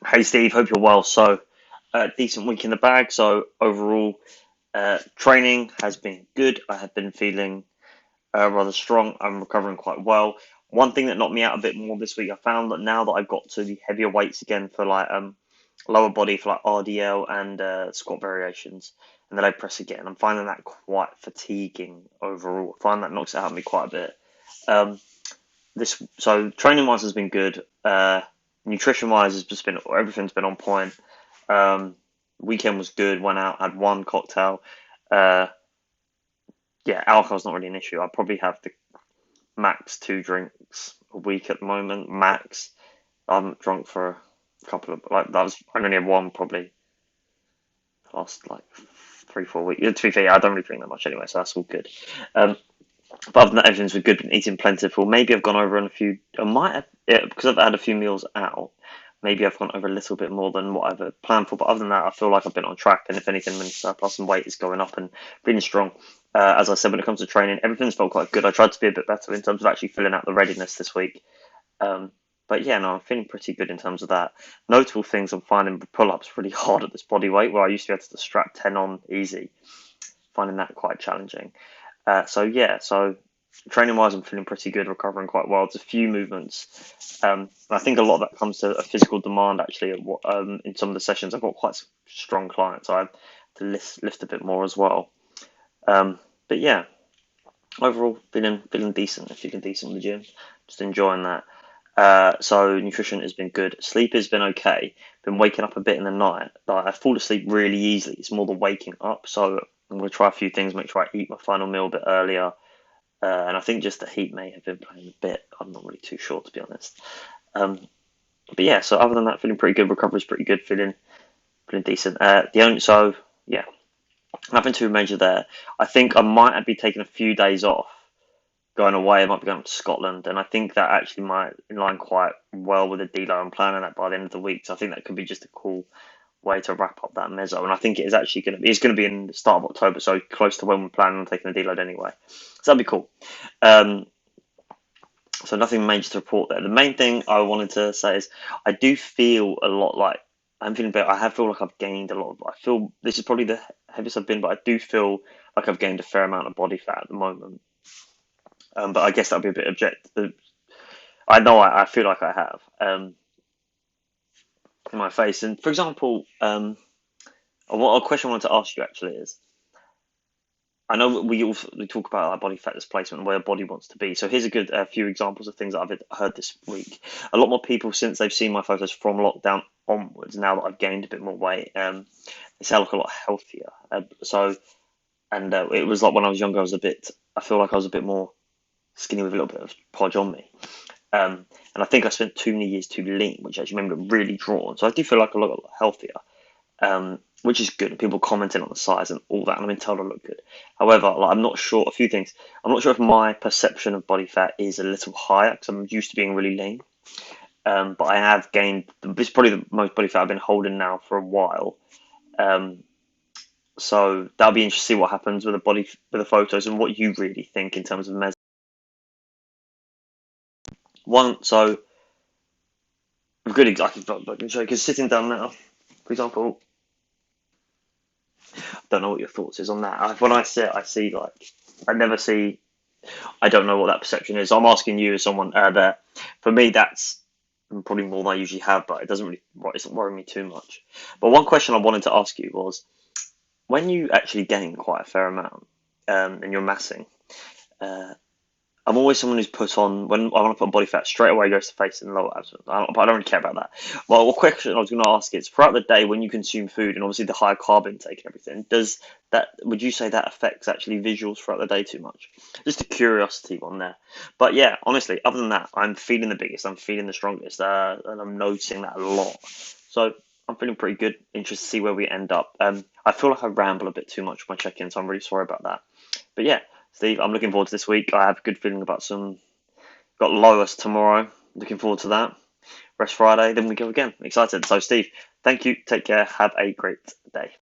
Hey Steve, hope you're well. Decent week in the bag. So overall, training has been good. I have been feeling rather strong. I'm recovering quite well. One thing that knocked me out a bit more this week, I found that now that I've got to the heavier weights again for lower body for like RDL and squat variations, and the leg press again, I'm finding that quite fatiguing overall. I find that knocks it out of me quite a bit. Um, this so training wise has been good. Nutrition wise has just been everything's been on point. Um, Weekend was good. Went out, had one cocktail. Uh, yeah, alcohol's not really an issue. I probably have the max two drinks a week at the moment. Max. I haven't drunk for a couple of like that was I only had one probably last like 3 4 weeks. To be fair, I don't really drink that much anyway, so that's all good. Um, but other than that, everything's been good. Been eating plentiful. Maybe I've gone over on a few. I might have because I've had a few meals out. Maybe I've gone over a little bit more than what I've planned for. But other than that, I feel like I've been on track. And if anything, my surplus and weight is going up and feeling strong. As I said, when it comes to training, everything's felt quite good. I tried to be a bit better in terms of actually filling out the readiness this week. Um, but yeah, no, I'm feeling pretty good in terms of that. Notable things I'm finding pull ups really hard at this body weight, where I used to be able to strap 10 on easy. Finding that quite challenging. So training wise, I'm feeling pretty good, recovering quite well. There's a few movements. I think a lot of that comes to a physical demand actually. In some of the sessions, I've got quite strong clients, so I have to lift a bit more as well. But yeah, overall feeling decent. Feeling decent in the gym. Just enjoying that. So nutrition has been good. Sleep has been okay. Been waking up a bit in the night. Like I fall asleep really easily. It's more the waking up. So I'm gonna try a few things. Make sure I eat my final meal a bit earlier. And I think just the heat may have been playing a bit. I'm not really too sure to be honest. Um, but yeah. So other than that, feeling pretty good. Recovery's pretty good. Feeling decent. The only so yeah, nothing too major there. I think I might be taking a few days off going away. I might be going to Scotland, and I think that actually might align quite well with the dealer. I'm planning that by the end of the week, so I think that could be just a cool way to wrap up that mezzo. And I think it is actually going to be in the start of October, so close to when we're planning on taking the deload anyway. So that'd be cool. Um, so nothing major to report there. The main thing I wanted to say is I do feel a lot like I'm feeling better. Feel like I've gained a lot of. I feel this is probably the heaviest I've been, but I do feel like I've gained a fair amount of body fat at the moment. But I guess that'll be a bit objective. I know I feel like I have in my face. And for example, what a question I wanted to ask you actually is I know we talk about like body fat displacement and where a body wants to be. So here's a good few examples of things that I've heard this week. A lot more people since they've seen my photos from lockdown onwards. Now that I've gained a bit more weight, they say I look a lot healthier. It was like when I was younger, I feel like I was a bit more skinny with a little bit of podge on me. And I think I spent too many years too lean, which actually made me look really drawn. So I do feel like I look a lot healthier, which is good. People commenting on the size and all that, and I've been told I look good. However, like, I'm not sure. A few things. I'm not sure if my perception of body fat is a little higher because I'm used to being really lean. But I have gained. This is probably the most body fat I've been holding now for a while. Um, so that'll be interesting to see what happens with the photos and what you really think in terms of measure. One, so a good example, I can show you, because sitting down now, for example, I don't know what your thoughts is on that. When I sit, I see like, I never see, I don't know what that perception is. I'm asking you as someone there. For me, that's probably more than I usually have, but it doesn't worry me too much. But one question I wanted to ask you was, when you actually gain quite a fair amount, and you're massing, uh, I'm always someone who's put on when I want to put on body fat straight away goes to face and lower abs. I don't really care about that. Well, a question I was going to ask is throughout the day when you consume food and obviously the higher carb intake and everything, does that would you say that affects actually visuals throughout the day too much? Just a curiosity one there. But yeah, honestly, other than that, I'm feeling the biggest, I'm feeling the strongest, and I'm noticing that a lot. So I'm feeling pretty good. Interested to see where we end up. I feel like I ramble a bit too much with my check-in, so I'm really sorry about that. But yeah. Steve, I'm looking forward to this week. I have a good feeling about got Lois tomorrow. Looking forward to that. Rest Friday, then we go again. Excited. So, Steve, thank you. Take care. Have a great day.